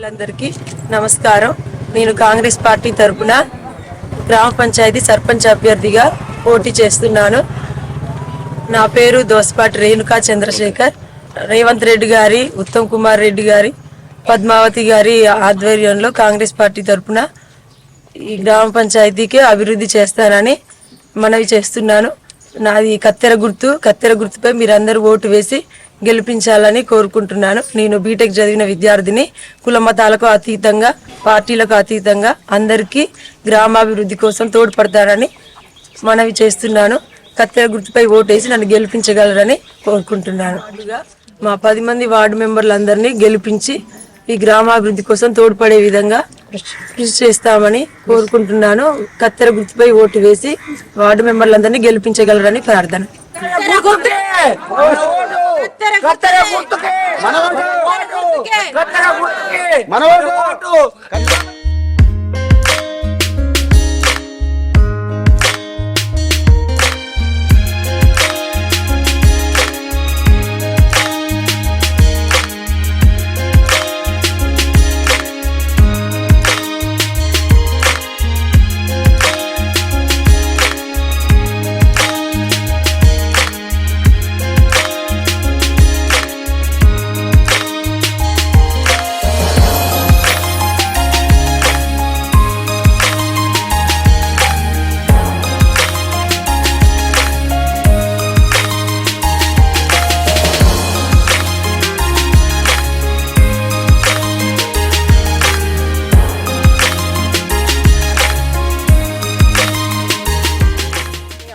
ప్రజలందరికీ నమస్కారం. నేను కాంగ్రెస్ పార్టీ తరపున గ్రామ పంచాయతీ సర్పంచ్ అభ్యర్థిగా పోటీ చేస్తున్నాను. నా పేరు దోసపాటి రేణుకా చంద్రశేఖర్. రేవంత్ రెడ్డి గారి, ఉత్తమ్ కుమార్ రెడ్డి గారి, పద్మావతి గారి ఆధ్వర్యంలో కాంగ్రెస్ పార్టీ తరపున ఈ గ్రామ పంచాయతీకి అభివృద్ధి చేస్తానని మనవి చేస్తున్నాను. నాది కత్తెర గుర్తుపై మీరందరూ ఓటు వేసి గెలిపించాలని కోరుకుంటున్నాను. నేను బీటెక్ చదివిన విద్యార్థిని. కుల మతాలకు అతీతంగా, పార్టీలకు అతీతంగా అందరికీ గ్రామాభివృద్ధి కోసం తోడ్పడతానని మనవి చేస్తున్నాను. కత్తెర గుర్తుపై ఓటేసి నన్ను గెలిపించగలరని కోరుకుంటున్నాను. మా 10 మంది వార్డు మెంబర్లందరినీ గెలిపించి ఈ గ్రామాభివృద్ధి కోసం తోడ్పడే విధంగా కృషి చేస్తామని కోరుకుంటున్నాను. కత్తెర గుర్తుపై ఓటు వేసి వార్డు మెంబర్లందరినీ గెలిపించగలరని ప్రార్థన.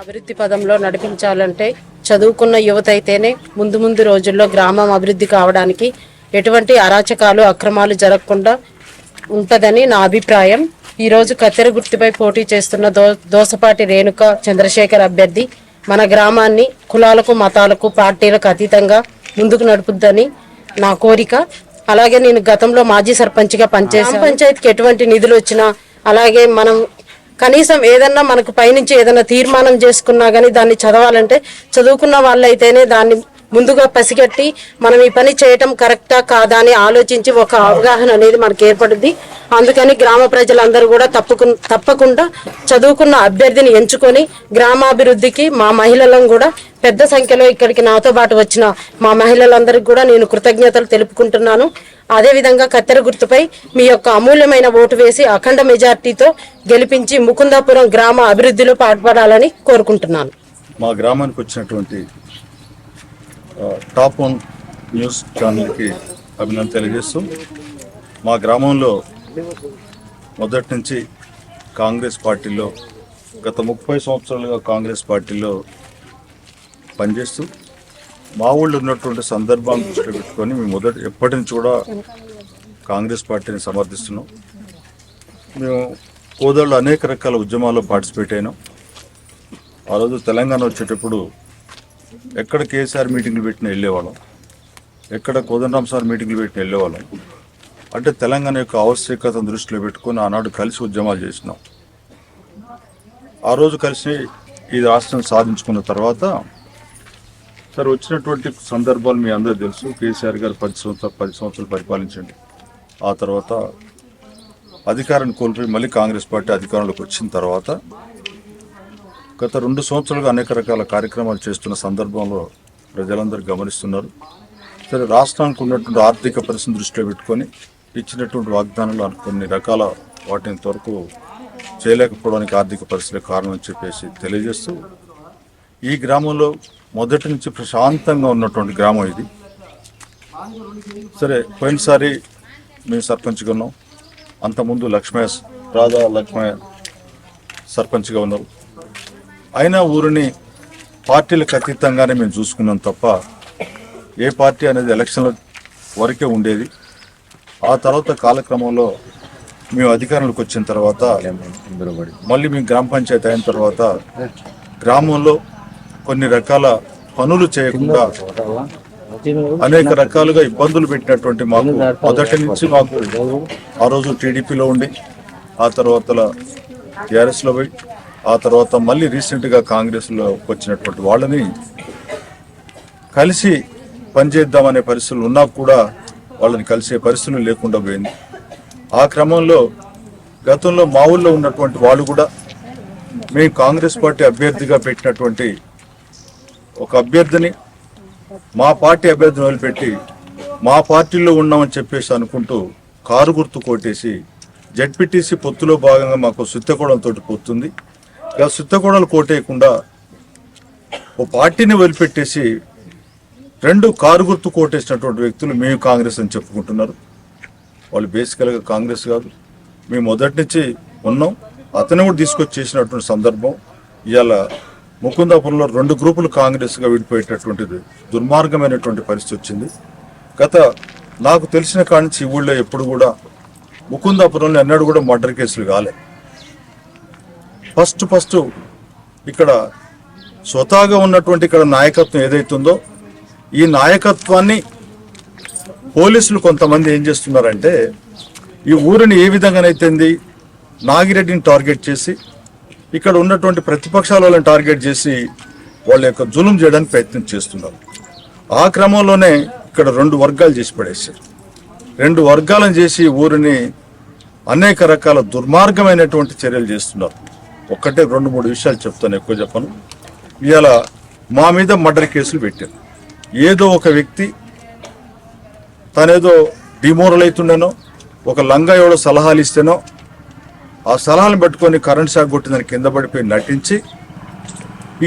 అభివృద్ధి పదంలో నడిపించాలంటే చదువుకున్న యువత అయితేనే ముందు రోజుల్లో గ్రామం అభివృద్ధి కావడానికి ఎటువంటి అరాచకాలు, అక్రమాలు జరగకుండా ఉంటదని నా అభిప్రాయం. ఈరోజు కత్తెర గుర్తుపై పోటీ చేస్తున్న దోసపాటి రేణుక చంద్రశేఖర్ అభ్యర్థి మన గ్రామాన్ని కులాలకు, మతాలకు, పార్టీలకు అతీతంగా ముందుకు నడుపుద్దని నా కోరిక. అలాగే నేను గతంలో మాజీ సర్పంచ్గా పనిచేశాను. పంచాయతీకి ఎటువంటి నిధులు వచ్చినా, అలాగే మనం కనీసం ఏదన్నా మనకు పైనుంచి ఏదైనా తీర్మానం చేసుకున్నా కానీ దాన్ని చదవాలంటే చదువుకున్న వాళ్ళైతేనే దాన్ని ముందుగా పసిగట్టి మనం ఈ పని చేయటం కరెక్టా కాదా అని ఆలోచించి ఒక అవగాహన అనేది మనకు ఏర్పడుద్ది. అందుకని గ్రామ ప్రజలందరూ కూడా తప్పకుండా చదువుకున్న అభ్యర్థిని ఎంచుకొని గ్రామాభివృద్ధికి మా మహిళలను కూడా పెద్ద సంఖ్యలో ఇక్కడికి నాతో పాటు వచ్చిన మా మహిళలందరికీ కూడా నేను కృతజ్ఞతలు తెలుపుకుంటున్నాను. అదేవిధంగా కత్తెర గుర్తుపై మీ యొక్క అమూల్యమైన ఓటు వేసి అఖండ మెజార్టీతో గెలిపించి ముకుందాపురం గ్రామ అభివృద్ధిలో పాటుపడాలని కోరుకుంటున్నాను. మా గ్రామానికి వచ్చినటువంటి టాప్ 1 న్యూస్ ఛానల్కి అభినందన తెలియజేస్తూ, మా గ్రామంలో మొదటి నుంచి కాంగ్రెస్ పార్టీలో గత 30 సంవత్సరాలుగా కాంగ్రెస్ పార్టీలో పనిచేస్తూ మా ఊళ్ళో ఉన్నటువంటి సందర్భాన్ని దృష్టిలో పెట్టుకొని మేము ఎప్పటి నుంచి కూడా కాంగ్రెస్ పార్టీని సమర్థిస్తున్నాం. మేము కోదాళ్ళు అనేక రకాల ఉద్యమాల్లో పార్టిసిపేట్ అయినాం. ఆ రోజు తెలంగాణ వచ్చేటప్పుడు ఎక్కడ కేసీఆర్ మీటింగ్లు పెట్టిన వెళ్ళేవాళ్ళం, ఎక్కడ కోదండరామ్ సార్ మీటింగ్లు పెట్టిన వెళ్ళేవాళ్ళం. అంటే తెలంగాణ యొక్క ఆవశ్యకతను దృష్టిలో పెట్టుకొని ఆనాడు కలిసి ఉద్యమాలు చేసినాం. ఆ రోజు కలిసి ఈ రాష్ట్రం సాధించుకున్న తర్వాత సార్ వచ్చినటువంటి సందర్భాలు మీ అందరూ తెలుసు. కేసీఆర్ గారు 10 సంవత్సరాలు పరిపాలించండి. ఆ తర్వాత అధికారాన్ని కోల్పోయి మళ్ళీ కాంగ్రెస్ పార్టీ అధికారంలోకి వచ్చిన తర్వాత గత 2 సంవత్సరాలుగా అనేక రకాల కార్యక్రమాలు చేస్తున్న సందర్భంలో ప్రజలందరూ గమనిస్తున్నారు. సరే, రాష్ట్రానికి ఉన్నటువంటి ఆర్థిక పరిస్థితిని దృష్టిలో పెట్టుకొని ఇచ్చినటువంటి వాగ్దానాలు కొన్ని రకాల వాటిని త్వరకు చేయలేకపోవడానికి ఆర్థిక పరిస్థితుల కారణం అని చెప్పేసి తెలియజేస్తూ, ఈ గ్రామంలో మొదటి నుంచి ప్రశాంతంగా ఉన్నటువంటి గ్రామం ఇది. సరే, పోయినసారి మేము సర్పంచ్గా ఉన్నాం. అంతకుముందు రాధా లక్ష్మయ్య సర్పంచ్గా ఉన్నారు. అయినా ఊరిని పార్టీలకు అతీతంగానే మేము చూసుకున్నాం తప్ప ఏ పార్టీ అనేది ఎలక్షన్ల వరకే ఉండేది. ఆ తర్వాత కాలక్రమంలో మేము అధికారంలోకి వచ్చిన తర్వాత మళ్ళీ మేము గ్రామ పంచాయతీ అయిన తర్వాత గ్రామంలో కొన్ని రకాల పనులు చేయకుండా అనేక రకాలుగా ఇబ్బందులు పెట్టినటువంటి మాకు మొదటి నుంచి మాకు ఆ రోజు టీడీపీలో ఉండి, ఆ తర్వాత టీఆర్ఎస్లో పోయి, ఆ తర్వాత మళ్ళీ రీసెంట్గా కాంగ్రెస్లో వచ్చినటువంటి వాళ్ళని కలిసి పనిచేద్దామనే పరిస్థితులు ఉన్నా కూడా వాళ్ళని కలిసే పరిస్థితులు లేకుండా పోయింది. ఆ క్రమంలో గతంలో మా ఊళ్ళో ఉన్నటువంటి వాళ్ళు కూడా మేము కాంగ్రెస్ పార్టీ అభ్యర్థిగా పెట్టినటువంటి ఒక అభ్యర్థిని మా పార్టీ అభ్యర్థిని వదిలిపెట్టి మా పార్టీలో ఉన్నామని చెప్పేసి అనుకుంటూ కారు గుర్తు కొట్టేసి జడ్పీటీసీ పొత్తులో భాగంగా మాకు సుత్తకోడలతో పొత్తుంది. ఇక సుత్తకోడలు కోటేయకుండా ఓ పార్టీని వదిలిపెట్టేసి 2 కారు గుర్తు కోటేసినటువంటి వ్యక్తులు మేము కాంగ్రెస్ అని చెప్పుకుంటున్నారు. వాళ్ళు బేసికల్గా కాంగ్రెస్ కాదు. మేము మొదటి నుంచి ఉన్నాం. అతను కూడా తీసుకొచ్చి చేసినటువంటి సందర్భం. ఇవాళ ముకుందాపురంలో 2 గ్రూపులు కాంగ్రెస్గా విడిపోయేటటువంటిది దుర్మార్గమైనటువంటి పరిస్థితి వచ్చింది. గత నాకు తెలిసిన కాడి నుంచి ఈ ఊళ్ళో ఎప్పుడు కూడా ముకుందాపురంలో ఎన్నడూ కూడా మర్డర్ కేసులు కాలే. ఫస్ట్ ఇక్కడ స్వతహాగా ఉన్నటువంటి ఇక్కడ నాయకత్వం ఏదైతుందో ఈ నాయకత్వాన్ని పోలీసులు కొంతమంది ఏం చేస్తున్నారంటే ఈ ఊరిని ఏ విధంగానైతుంది నాగిరెడ్డిని టార్గెట్ చేసి ఇక్కడ ఉన్నటువంటి ప్రతిపక్షాల వాళ్ళని టార్గెట్ చేసి వాళ్ళ యొక్క జులుం చేయడానికి ప్రయత్నం చేస్తున్నారు. ఆ క్రమంలోనే ఇక్కడ 2 వర్గాలు చేసి పడేశారు. 2 వర్గాలను చేసి ఊరిని అనేక రకాల దుర్మార్గమైనటువంటి చర్యలు చేస్తున్నారు. ఒక్కటే 2-3 విషయాలు చెప్తాను, ఎక్కువ చెప్పను. ఇవాళ మా మీద మర్డర్ కేసులు పెట్టారు. ఏదో ఒక వ్యక్తి తనేదో డిమోరల్ అవుతుండేనో ఒక లంగా ఎవడో సలహాలు ఇస్తేనో ఆ సలహాలను పట్టుకొని కరెంట్ షాక్ కొట్టిందని కింద పడిపోయి నటించి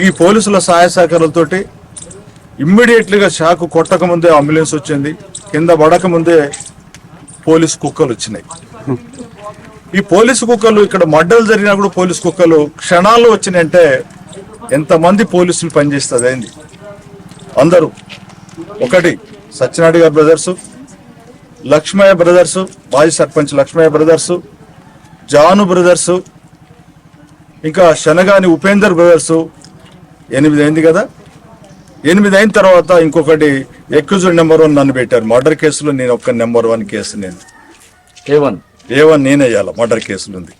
ఈ పోలీసుల సహాయ సహకారాలతోటి ఇమ్మీడియట్లీగా షాక్ కొట్టకముందే అంబులెన్స్ వచ్చింది, కింద పడకముందే పోలీసు కుక్కలు వచ్చినాయి. ఈ పోలీసు కుక్కలు ఇక్కడ మర్డర్లు జరిగినా కూడా పోలీసు కుక్కలు క్షణాల్లో వచ్చినాయంటే ఎంతమంది పోలీసులు పనిచేస్తుంది అయింది. అందరూ ఒకటి సత్యనారాయణ గారి బ్రదర్సు, లక్ష్మయ్య బ్రదర్సు, మాజీ సర్పంచ్ లక్ష్మయ్య బ్రదర్సు, జాను బ్రదర్సు, ఇంకా శనగాని ఉపేందర్ బ్రదర్సు. 8 అయింది కదా. 8 అయిన తర్వాత ఇంకొకటి ఎక్యూజ్డ్ నెంబర్ 1 నన్ను పెట్టారు మర్డర్ కేసులో. నేను ఒక్క నెంబర్ 1 కేసు నేను A1 నేనే వేయాల మర్డర్ కేసులు ఉంది.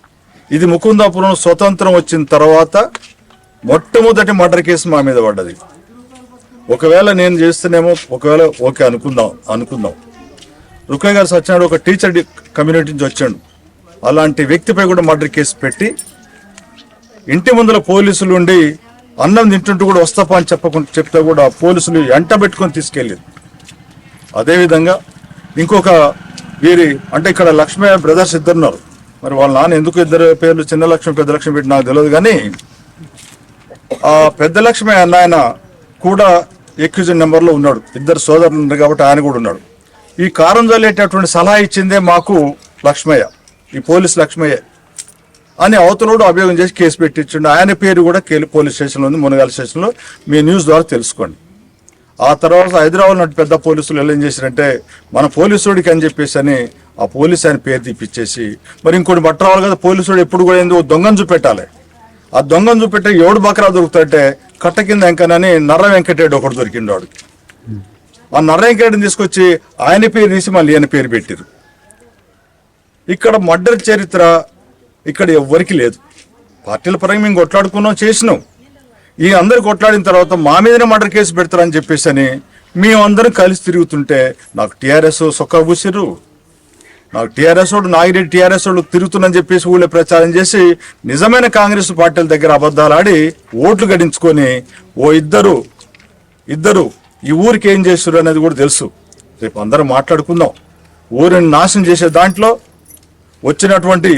ఇది ముకుందాపురం స్వతంత్రం వచ్చిన తర్వాత మొట్టమొదటి మర్డర్ కేసు మా మీద పడ్డది. ఒకవేళ నేను చేస్తేనేమో ఒకవేళ ఓకే అనుకుందాం. రుక్కయ్య గారు సత్యనారాయణ ఒక టీచర్ కమ్యూనిటీ నుంచి వచ్చాడు. అలాంటి వ్యక్తిపై కూడా మర్డర్ కేసు పెట్టి ఇంటి ముందర పోలీసులు ఉండి అన్నం తింటుంటూ కూడా వస్తాపా అని చెప్తే కూడా పోలీసులు ఎంట పెట్టుకొని తీసుకెళ్ళారు. అదేవిధంగా ఇంకొక వీరి అంటే ఇక్కడ లక్ష్మయ్య బ్రదర్స్ 2 ఉన్నారు. మరి వాళ్ళ నాన్న ఎందుకు 2 పేర్లు చిన్న లక్ష్మి పెద్ద లక్ష్మి పెట్టి నాకు తెలియదు. కానీ ఆ పెద్ద లక్ష్మయ్య అన్న ఆయన కూడా ఎక్యూజన్ నెంబర్లో ఉన్నాడు. 2 సోదరులు ఉన్నారు కాబట్టి ఆయన కూడా ఉన్నాడు. ఈ కారం జల్లేటటువంటి సలహా ఇచ్చిందే మాకు లక్ష్మయ్య, ఈ పోలీస్ లక్ష్మయ్య అని అవతలోడు అభియోగం చేసి కేసు పెట్టించండి. ఆయన పేరు కూడా పోలీస్ స్టేషన్లో ఉంది, మునగాల స్టేషన్లో. మీ న్యూస్ ద్వారా తెలుసుకోండి. ఆ తర్వాత హైదరాబాద్ నటు పెద్ద పోలీసులు ఏం చేశారంటే మన పోలీసుడికి అని చెప్పేసి అని ఆ పోలీస్ ఆయన పేరు తీపిచ్చేసి మరి ఇంకోటి బట్టరావాలి కదా. పోలీసుడు ఎప్పుడు కూడా ఏందో దొంగను చూపెట్టాలి. ఆ దొంగను చూపెట్టే ఎవడు బకరా దొరుకుతాడంటే కట్ట కింద వెంకనని నర్ర వెంకటరెడ్డి ఒకటి దొరికిండు. వాడు ఆ నర్ర వెంకటరెడ్డిని తీసుకొచ్చి ఆయన పేరు తీసి మళ్ళీ ఆయన పేరు పెట్టారు. ఇక్కడ మర్డర్ చరిత్ర ఇక్కడ ఎవ్వరికి లేదు. పార్టీల పరంగా మేము కొట్లాడుకున్నాం, చేసినాం. ఈ అందరు కొట్లాడిన తర్వాత మా మీదనే మర్డర్ కేసు పెడతారని చెప్పేసి అని మేమందరం కలిసి తిరుగుతుంటే నాకు టీఆర్ఎస్ సొక్క పూసిర్రు. నాకు టీఆర్ఎస్ వాడు నాగిరెడ్డి టీఆర్ఎస్ వాడు తిరుగుతుందని చెప్పేసి ఊళ్ళో ప్రచారం చేసి నిజమైన కాంగ్రెస్ పార్టీల దగ్గర అబద్ధాలు ఆడి ఓట్లు గడించుకొని ఇద్దరు ఈ ఊరికి ఏం చేస్తారు అనేది కూడా తెలుసు. రేపు అందరం మాట్లాడుకుందాం. ఊరిని నాశనం చేసే దాంట్లో వచ్చినటువంటి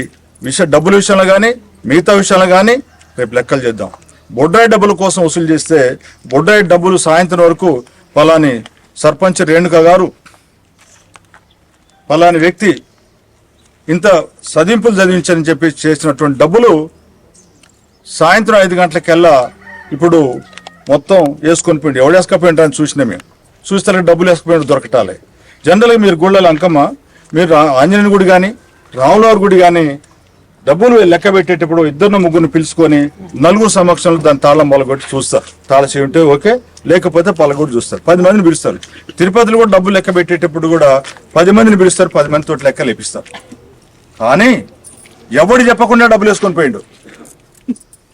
డబ్బుల విషయంలో కానీ మిగతా విషయంలో కానీ రేపు లెక్కలు చేద్దాం. బొడ్రాయి డబ్బుల కోసం వసూలు చేస్తే బొడ్రాయి డబ్బులు సాయంత్రం వరకు పలాని సర్పంచ్ రేణుక గారు పలాని వ్యక్తి ఇంత సదింపులు చదివించని చెప్పి చేసినటువంటి డబ్బులు సాయంత్రం 5 గంటలకెల్లా ఇప్పుడు మొత్తం వేసుకొని పోయింది. ఎవడు వేసుకపోయింటా అని చూసినా మేము చూస్తే డబ్బులు వేసుకుపోయిన దొరకటాలే. జనరల్గా మీరు గుళ్ళ అంకమ్మ మీరు ఆంజనేయుని గుడి కానీ రాములవారి గుడి కానీ డబ్బులు లెక్క పెట్టేటప్పుడు 2-3 పిలుచుకొని 4 సమక్షంలో దాని తాళం మొలగొట్టి చూస్తారు. తాళ చేయి ఉంటే ఓకే, లేకపోతే పలగొట్టి చూస్తారు. 10 మందిని పిలుస్తారు. తిరుపతిలో కూడా డబ్బులు లెక్క పెట్టేటప్పుడు కూడా 10 మందిని పిలుస్తారు, 10 మందితో లెక్క లేపిస్తారు. కానీ ఎవడు చెప్పకుండా డబ్బులు వేసుకొని పోయిండు.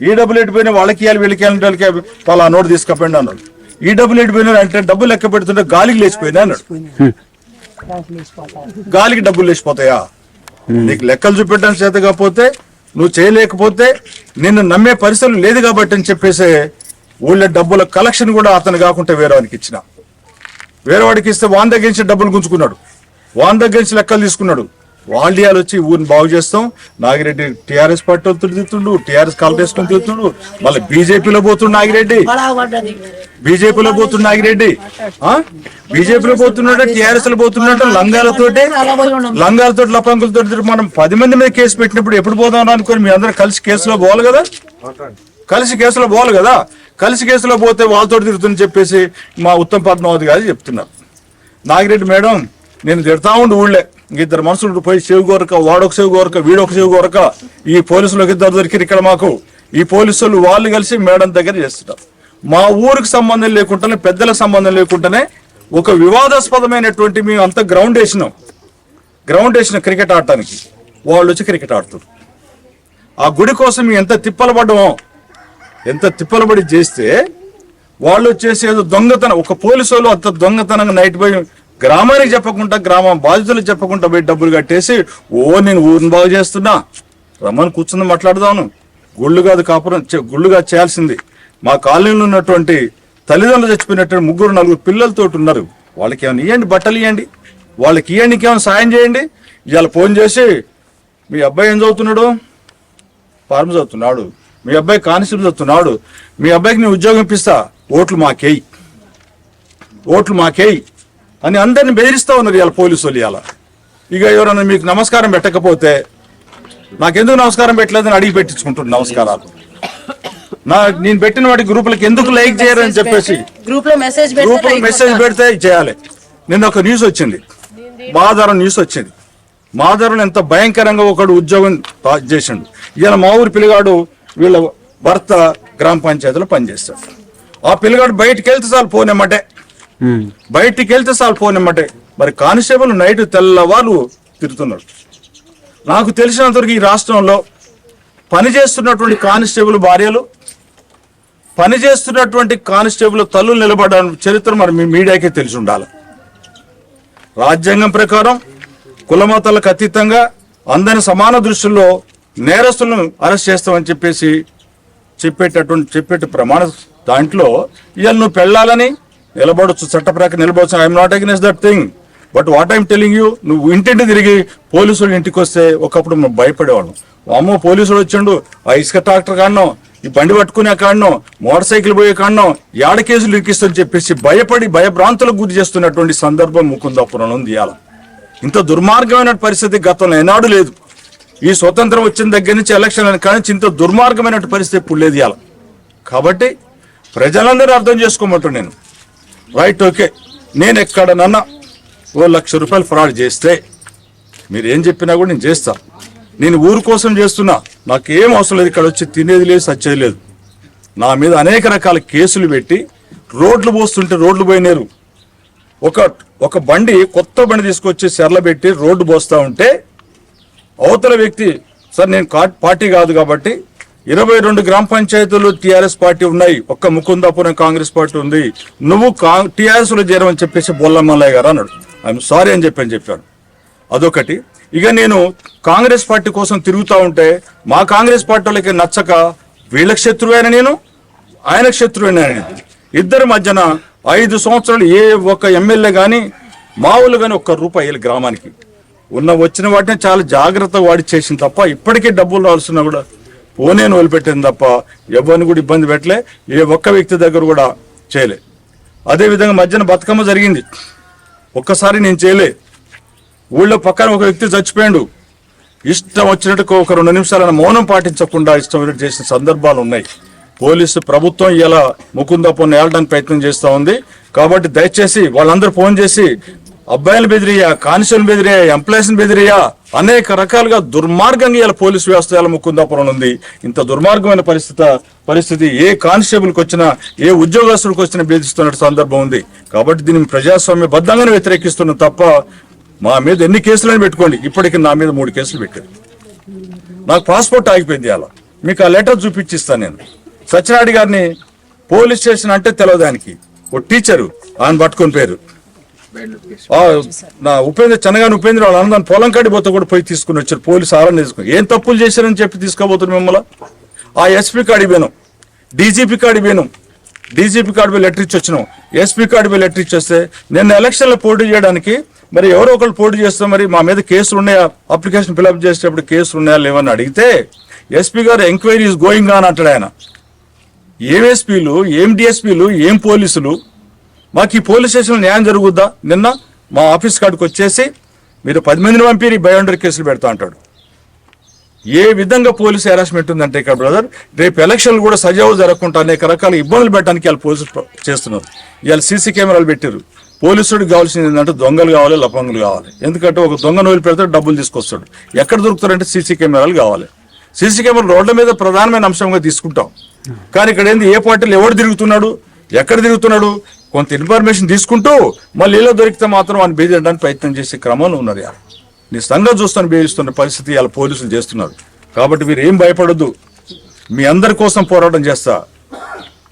ఈ డబ్బులు ఎట్టిపోయినా వాళ్ళకి ఇవ్వాలి, వీళ్ళకి వాళ్ళకి వాళ్ళ నోటు తీసుకపోయిండు అన్నాడు. ఈ డబ్బులు ఎట్టిపోయినా అంటే డబ్బులు లెక్క పెడుతుంటే గాలికి లేచిపోయినా అన్నాడు. గాలికి డబ్బులు లేచిపోతాయా? నీకు లెక్కలు చూపెట్టడం చేత కాకపోతే, నువ్వు చేయలేకపోతే నిన్ను నమ్మే పరిస్థితులు లేదు కాబట్టి అని చెప్పేసి ఊళ్ళో డబ్బుల కలెక్షన్ కూడా అతను కాకుండా వేరేవాడికి ఇచ్చిన. వేరేవాడికి ఇస్తే వాని దగ్గర నుంచి డబ్బులు గుంజుకున్నాడు, వాని దగ్గర నుంచి లెక్కలు తీసుకున్నాడు. వాళ్ళు వచ్చి ఊరిని బాగు చేస్తాం, నాగిరెడ్డి టీఆర్ఎస్ పార్టీ తిరుగుతుండు, టీఆర్ఎస్ కాల్ వేసుకొని తిరుగుతుండు, మళ్ళీ బీజేపీలో పోతుండు నాగిరెడ్డి, బీజేపీలో పోతుండు నాగిరెడ్డి, బీజేపీలో పోతున్నాడు, టీఆర్ఎస్ లో పోతున్నాడు, లంగాలతో లపంకులతో. మనం 10 మంది మీద కేసు పెట్టినప్పుడు ఎప్పుడు పోదాం అనుకుని మీ అందరూ కలిసి కేసులో పోవాలి కదా, కలిసి కేసులో పోతే వాళ్ళతో తిరుగుతుందని చెప్పేసి మా ఉత్తమ్ పద్మావతి గారు చెప్తున్నారు. నాగిరెడ్డి మేడం నేను తిడతా ఉండు ఊళ్ళే, ఇద్దరు మనుషులు పోయి చెవి కోరక, వాడొక చెవి కోరక, వీడొక చెవి కోరక, ఈ పోలీసులకు ఇద్దరు దొరికిరు ఇక్కడ మాకు. ఈ పోలీసులు వాళ్ళు కలిసి మేడం దగ్గర చేస్తున్నారు. మా ఊరికి సంబంధం లేకుండానే, పెద్దలకు సంబంధం లేకుండానే ఒక వివాదాస్పదమైనటువంటి మేము అంతా గ్రౌండ్ వేసిన క్రికెట్ ఆడటానికి వాళ్ళు వచ్చి క్రికెట్ ఆడుతారు. ఆ గుడి కోసం మేము ఎంత తిప్పలబడి చేస్తే వాళ్ళు వచ్చేసి ఏదో దొంగతనం, ఒక పోలీసు వాళ్ళు అంత దొంగతనంగా నైట్ పోయి గ్రామానికి చెప్పకుండా, గ్రామం బాధితులకు చెప్పకుండా పోయి డబ్బులు కట్టేసి, నేను ఊరిని బాగు చేస్తున్నా, రమ్మని కూర్చుని మాట్లాడదాను. గుళ్ళు కాదు కాపురం, గుళ్ళుగా చేయాల్సింది. మా కాలనీలో ఉన్నటువంటి తల్లిదండ్రులు చచ్చిపోయినటువంటి 3-4 పిల్లలతో ఉన్నారు. వాళ్ళకి ఏమైనా ఇవ్వండి, బట్టలు ఇవ్వండి, వాళ్ళకి ఇవ్వండి, ఏమైనా సాయం చేయండి. ఇవాళ ఫోన్ చేసి మీ అబ్బాయి ఏం చదువుతున్నాడు, ఫార్మ్ చదువుతున్నాడు, మీ అబ్బాయి కానిస్టేబుల్ చదువుతున్నాడు, మీ అబ్బాయికి నేను ఉద్యోగం ఇప్పిస్తా, ఓట్లు మాకేయి అని అందరిని బెదిరిస్తా ఉన్నారు ఇవాళ పోలీసు వాళ్ళు. ఇక ఎవరన్నా మీకు నమస్కారం పెట్టకపోతే, నాకెందుకు నమస్కారం పెట్టలేదని అడిగి పెట్టించుకుంటున్నాను నమస్కారాలు. నేను పెట్టిన వాటి గ్రూపులకు ఎందుకు లైక్ చేయరని చెప్పేసి గ్రూప్ లో మెసేజ్ పెడితే చేయాలి. నిన్న ఒక న్యూస్ వచ్చింది, మాదారం న్యూస్ వచ్చింది. మాదారం ఎంత భయంకరంగా ఒకడు ఉద్యోగం చేసిండు. ఇవాళ మా ఊరి పిల్లగాడు వీళ్ళ భర్త గ్రామ పంచాయతీలో పనిచేస్తాడు. ఆ పిల్లగాడు బయటికి వెళ్తే చాలు ఫోన్ ఎమ్మటే, మరి కానిస్టేబుల్ నైట్ తెల్లవారు తిరుగుతున్నాడు. నాకు తెలిసినంతవరకు ఈ రాష్ట్రంలో పనిచేస్తున్నటువంటి కానిస్టేబుల్ భార్యలు, పనిచేస్తున్నటువంటి కానిస్టేబుల్ తల్లులు నిలబడడం చరిత్ర మరి మీ మీడియాకే తెలిసి ఉండాలి. రాజ్యాంగం ప్రకారం కులమతాలకు అతీతంగా అందరి సమాన దృష్టిలో నేరస్తులను అరెస్ట్ చేస్తామని చెప్పేసి చెప్పేట ప్రమాణ దాంట్లో ఇవాళ నువ్వు పెళ్ళాలని నిలబడచ్చు, చట్ట ప్రకారం నిలబడచ్చు. I'm not against that thing, but what I'm telling you, నువ్వు ఇంటింటి తిరిగి పోలీసులు ఇంటికి వస్తే ఒకప్పుడు మేము భయపడేవాళ్ళం. అమ్మో పోలీసులు వచ్చిండు, ఆ ఇసుక ట్రాక్టర్ కాడనో, ఈ బండి పట్టుకునే కాడనో, మోటార్ సైకిల్ పోయే కాడనో యాడ కేసులు ఇరికిస్తని చెప్పేసి భయభ్రాంతులకు గురి చేస్తున్నటువంటి సందర్భం ముకుందాపురం ఉంది. ఇవాళ ఇంత దుర్మార్గమైన పరిస్థితి గతంలో ఏనాడు లేదు. ఈ స్వతంత్రం వచ్చిన దగ్గర నుంచి ఎలక్షన్ కానీ ఇంత దుర్మార్గమైన పరిస్థితి ఇప్పుడు లేదు ఇవాళ. కాబట్టి ప్రజలందరూ అర్థం చేసుకోమంటాను నేను. రైట్, ఓకే, నేను ఎక్కడనన్నా ₹1,00,000 ఫ్రాడ్ చేస్తే మీరు ఏం చెప్పినా కూడా నేను చేస్తా. నేను ఊరు కోసం చేస్తున్నా, నాకేం అవసరం లేదు. ఇక్కడ వచ్చి తినేది లేదు, సచ్చేది లేదు. నా మీద అనేక రకాల కేసులు పెట్టి రోడ్లు పోస్తుంటే రోడ్లు పోయినారు. ఒక బండి, కొత్త బండి తీసుకొచ్చి సెర్ల పెట్టి రోడ్డు పోస్తా ఉంటే అవతల వ్యక్తి, సార్ నేను పార్టీ కాదు కాబట్టి 22 గ్రామ పంచాయతీలు టీఆర్ఎస్ పార్టీ ఉన్నాయి, ఒక్క ముకుందాపురం కాంగ్రెస్ పార్టీ ఉంది, నువ్వు టీఆర్ఎస్ లో చేరమని చెప్పేసి బొల్లమల్లయ్య గారు అన్నాడు. ఐఎమ్ సారీ అని చెప్పాను. అదొకటి. ఇక నేను కాంగ్రెస్ పార్టీ కోసం తిరుగుతూ ఉంటే మా కాంగ్రెస్ పార్టీ వాళ్ళకి నచ్చక వీళ్ళకి శత్రువైన నేను, ఆయనకు శత్రువైన నేను, ఇద్దరి మధ్యన 5 సంవత్సరాలు ఏ ఒక్క ఎమ్మెల్యే కానీ మావులు కానీ ₹1 గ్రామానికి వచ్చిన వాటిని చాలా జాగ్రత్తగా వాడి చేసింది తప్ప, ఇప్పటికే డబ్బులు రావాల్సిన కూడా పోనేను వదిలిపెట్టింది తప్ప ఎవరిని కూడా ఇబ్బంది పెట్టలే, ఏ ఒక్క వ్యక్తి దగ్గర కూడా చేయలే. అదేవిధంగా మధ్యన బతుకమ్మ జరిగింది, ఒక్కసారి నేను చేయలే. ఊళ్ళో పక్కన ఒక వ్యక్తి చచ్చిపోయాడు, ఇష్టం వచ్చినట్టు ఒక 2 నిమిషాలను మౌనం పాటించకుండా ఇష్టం వచ్చినట్టు చేసిన సందర్భాలు ఉన్నాయి. పోలీసు ప్రభుత్వం ఇలా ముకుందాపురం ఏలడానికి ప్రయత్నం చేస్తూ ఉంది. కాబట్టి దయచేసి వాళ్ళందరూ ఫోన్ చేసి అబ్బాయిలు బెదిరియా, కానిస్టేబుల్ బెదిరియా, ఎంప్లాయీస్ బెదిరియా, అనేక రకాలుగా దుర్మార్గంగా ఇలా పోలీసు వ్యవస్థ ఇలా ముకుందాపురం ఉంది. ఇంత దుర్మార్గమైన పరిస్థితి ఏ కానిస్టేబుల్కి వచ్చినా, ఏ ఉద్యోగస్తులకు వచ్చినా బెదిరిస్తున్న సందర్భం ఉంది. కాబట్టి దీన్ని ప్రజాస్వామ్య బద్దంగానే వ్యతిరేకిస్తున్నాం తప్ప మా మీద ఎన్ని కేసులని పెట్టుకోండి. ఇప్పటికి నా మీద 3 కేసులు పెట్టారు. నాకు పాస్పోర్ట్ ఆగిపోయింది. అలా మీకు ఆ లెటర్ చూపించిస్తాను నేను. సత్యనారాయణ గారిని పోలీస్ స్టేషన్ అంటే తెలియదానికి ఓ టీచరు ఆయన పట్టుకొని పేరు నా చెన్నగాని ఉపేంద్ర వాళ్ళ అన్నదాన్ని పొలం కాడి పోతే కూడా పోయి తీసుకుని వచ్చారు. పోలీసు ఆరాధన తీసుకుని ఏం తప్పులు చేశారని చెప్పి తీసుకోబోతున్నారు మిమ్మల్ని. ఆ ఎస్పీ కాడికి పోయినాం, డీజీపీ కాడికి పోయినాం, డీజీపీ కాడి పోయి లెటర్ ఇచ్చి వచ్చినాం, ఎస్పీ కాడి పోయి లెటర్ ఇచ్చి వస్తే నిన్న ఎలక్షన్లో పోటీ చేయడానికి మరి ఎవరో ఒకళ్ళు పోటీ చేస్తే మరి మా మీద కేసులు ఉన్నాయా, అప్లికేషన్ ఫిల్అప్ చేసేటప్పుడు కేసులు ఉన్నాయా లేవని అడిగితే ఎస్పీ గారు ఎంక్వైరీ ఈజ్ గోయింగ్ ఆన్ అంటాడు ఆయన. ఏం ఎస్పీలు, ఏం డిఎస్పీలు, ఏం పోలీసులు, మాకు ఈ పోలీస్ స్టేషన్లో న్యాయం జరుగుద్దా? నిన్న మా ఆఫీస్ కాడికి వచ్చేసి మీరు 10 మందిని పంపిరి బయోండర్ కేసులు పెడతా అంటాడు. ఏ విధంగా పోలీసు హెరాస్మెంట్ ఉందంటే ఇక్కడ బ్రదర్, రేపు ఎలక్షన్లు కూడా సజావు జరగకుండా అనేక రకాల ఇబ్బందులు పెట్టడానికి వాళ్ళు పోలీసులు చేస్తున్నారు. ఇవాళ సీసీ కెమెరాలు పెట్టారు. పోలీసుడికి కావాల్సింది ఏంటంటే దొంగలు కావాలి, లపంగులు కావాలి. ఎందుకంటే ఒక దొంగను వదిలి పెడితే డబ్బులు తీసుకొస్తాడు. ఎక్కడ దొరుకుతారంటే సీసీ కెమెరాలు కావాలి. సీసీ కెమెరా రోడ్ల మీద ప్రధానమైన అంశంగా తీసుకుంటాం. కానీ ఇక్కడ ఏంది, ఏ పార్టీలు ఎవడు తిరుగుతున్నాడు, ఎక్కడ తిరుగుతున్నాడు, కొంత ఇన్ఫర్మేషన్ తీసుకుంటూ మళ్ళీ ఇలా దొరికితే మాత్రం వాడిని బెదిరించడానికి ప్రయత్నం చేసే క్రమంలో ఉన్నారు. నీ సంగతి చూస్తాను బెదిరిస్తున్న పరిస్థితి ఇలా పోలీసులు చేస్తున్నారు. కాబట్టి మీరు ఏం భయపడద్దు, మీ అందరి కోసం పోరాటం చేస్తా,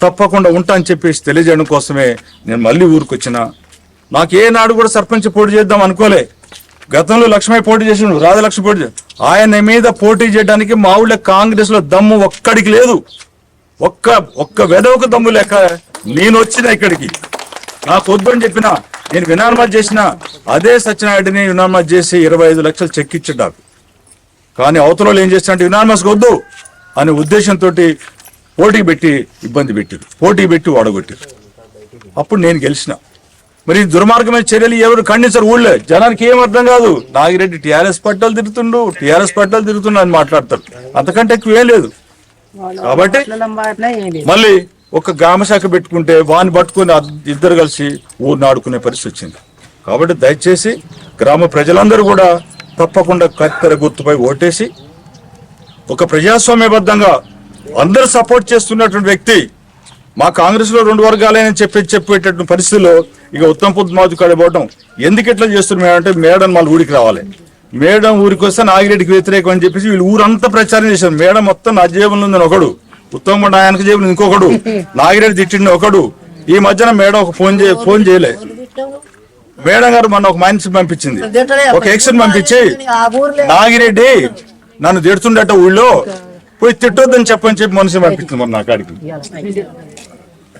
తప్పకుండా ఉంటా అని చెప్పేసి తెలియజేయడం కోసమే నేను మళ్ళీ ఊరికి వచ్చిన. నాకు ఏనాడు కూడా సర్పంచ్ పోటీ చేద్దాం అనుకోలే. గతంలో లక్ష్మయ్య పోటీ చేసిన, రాధలక్ష్మి పోటీ చేసి, ఆయన మీద పోటీ చేయడానికి మా ఊళ్ళో కాంగ్రెస్ లో దమ్ము ఒక్కడికి లేదు. ఒక్క వెదవకు దమ్ము లేక నేను వచ్చిన ఇక్కడికి. నాకు వద్దు అని చెప్పిన, నేను వినామా చేసిన అదే సత్యనారాయణని వినామా చేసి 25 లక్షలు చెక్ ఇచ్చాడు. కానీ అవతల ఏం చేస్తారంటే వినామస్ వద్దు అనే ఉద్దేశంతో పోటీ పెట్టి ఇబ్బంది పెట్టారు, పోటీ పెట్టి ఓడగొట్టారు. అప్పుడు నేను గెలిచిన. మరి దుర్మార్గమైన చర్యలు ఎవరు ఖండించరు ఊళ్ళో. జనానికి ఏం అర్థం కాదు, నాగిరెడ్డి టీఆర్ఎస్ పట్టాలు తిరుగుతుండు అని మాట్లాడతారు. అంతకంటే ఎక్కువ ఏం లేదు. కాబట్టి మళ్ళీ ఒక గ్రామ శాఖ పెట్టుకుంటే వాడిని పట్టుకుని ఇద్దరు కలిసి ఊరిని ఆడుకునే పరిస్థితి వచ్చింది. కాబట్టి దయచేసి గ్రామ ప్రజలందరూ కూడా తప్పకుండా కత్తెర గుర్తుపై ఓటేసి ఒక ప్రజాస్వామ్యబద్ధంగా అందరూ సపోర్ట్ చేస్తున్నటువంటి వ్యక్తి, మా కాంగ్రెస్ లో 2 వర్గాలని చెప్పేటటువంటి పరిస్థితుల్లో ఇక ఉత్తమ్ పుత్ మాధు కాడ పోవడం ఎందుకు ఎట్లా చేస్తున్నాం అంటే, మేడం మళ్ళీ ఊరికి రావాలి, మేడం ఊరికి వస్తే నాగిరెడ్డికి వ్యతిరేకం అని చెప్పేసి వీళ్ళు ఊరంతా ప్రచారం చేశారు. మేడం మొత్తం నా జేబులో ఉందని ఒకడు, ఉత్తమ్ ఆయనకు జేబులు ఇంకొకడు, నాగిరెడ్డి తిట్టిండి ఒకడు. ఈ మధ్యన మేడం ఒక ఫోన్ చేయలే. మేడం గారు మొన్న ఒక మనిషిని పంపించింది, ఒక ఎక్షన్ పంపించి నాగిరెడ్డి నన్ను తిడుతుండట ఊళ్ళో, పోయి తిట్టొద్దని చెప్పని చెప్పి మనిషిని పంపించింది. మొన్న నా కాడికి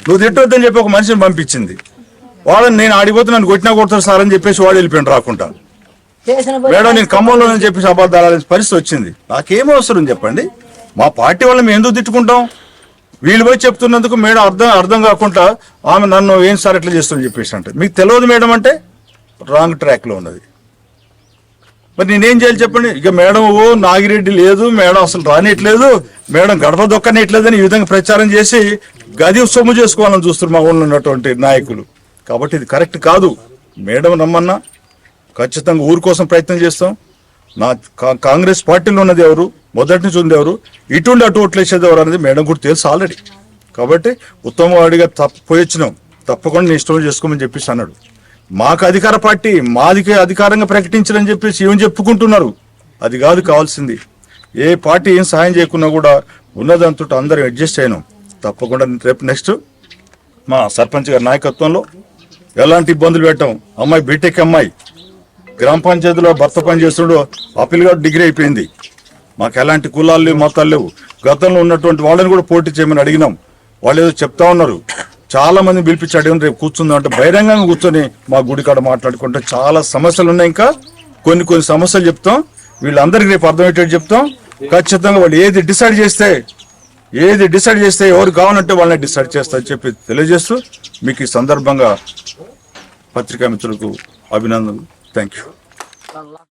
నువ్వు తిట్టొద్దని చెప్పి ఒక మనిషిని పంపించింది. వాళ్ళని నేను ఆడిపోతే నన్ను కొట్టినా కొడతారు సార్ అని చెప్పేసి వాడు వెళ్ళిపోయాడు రాకుండా. మేడం నేను ఖమ్మంలో అని చెప్పేసి అబద్ధాలు పరిస్థితి వచ్చింది. నాకేం అవసరం చెప్పండి, మా పార్టీ వాళ్ళని మేము ఎందుకు తిట్టుకుంటాం? వీళ్ళు పోయి చెప్తున్నందుకు మేడం అర్థం కాకుండా ఆమె నన్ను ఏం సార్ ఎట్లా చేస్తుందని చెప్పేసి అంటే, మీకు తెలియదు మేడం అంటే రాంగ్ ట్రాక్ లో ఉన్నది. మరి నేనేం చేయాలి చెప్పండి? ఇక మేడం నాగిరెడ్డి లేదు, మేడం అసలు రానిట్లేదు, మేడం గడప దొక్కనిట్లేదని ఈ విధంగా ప్రచారం చేసి గది సొమ్ము చేసుకోవాలని చూస్తున్నారు మా ఊళ్ళో ఉన్నటువంటి నాయకులు. కాబట్టి ఇది కరెక్ట్ కాదు. మేడం రమ్మన్నా ఖచ్చితంగా ఊరి కోసం ప్రయత్నం చేస్తాం. నా కాంగ్రెస్ పార్టీలో ఉన్నది ఎవరు, మొదటి నుంచి ఉంది ఎవరు, ఇటుండి అటు ఓట్లు వేసేది ఎవరు అనేది మేడం కూడా తెలుసు ఆల్రెడీ. కాబట్టి ఉత్తమవాడిగా పోయొచ్చినాం, తప్పకుండా నీ ఇష్టం చేసుకోమని చెప్పేసి అన్నాడు. మాకు అధికార పార్టీ, మాదికి అధికారంగా ప్రకటించాలని చెప్పేసి ఏం చెప్పుకుంటున్నారు. అది కాదు కావాల్సింది. ఏ పార్టీ ఏం సహాయం చేయకున్నా కూడా ఉన్నదంతో అందరూ అడ్జస్ట్ అయినాం. తప్పకుండా రేపు నెక్స్ట్ మా సర్పంచ్ గారి నాయకత్వంలో ఎలాంటి ఇబ్బందులు పెట్టాం. అమ్మాయి బీటెక్ అమ్మాయి గ్రామ పంచాయతీలో భర్త పని చేస్తుండో, ఆ పిల్లగాడు డిగ్రీ అయిపోయింది. మాకు ఎలాంటి కులాలు లేవు, మతాలు లేవు. గతంలో ఉన్నటువంటి వాళ్ళని కూడా పోటీ చేయమని అడిగినాం. వాళ్ళు ఏదో చెప్తా ఉన్నారు. చాలా మంది పిలిపించి అడిగిన రేపు కూర్చుందాం అంటే బహిరంగంగా కూర్చొని మా గుడి కాడ మాట్లాడుకుంటే చాలా సమస్యలు ఉన్నాయి. ఇంకా కొన్ని సమస్యలు చెప్తాం. వీళ్ళందరికీ రేపు అర్థమయ్యేటట్టు చెప్తాం. ఖచ్చితంగా వాళ్ళు ఏది డిసైడ్ చేస్తే ఎవరు కావాలంటే వాళ్ళని డిసైడ్ చేస్తారని చెప్పి తెలియజేస్తూ మీకు ఈ సందర్భంగా పత్రికా మిత్రులకు అభినందనలు. Thank you.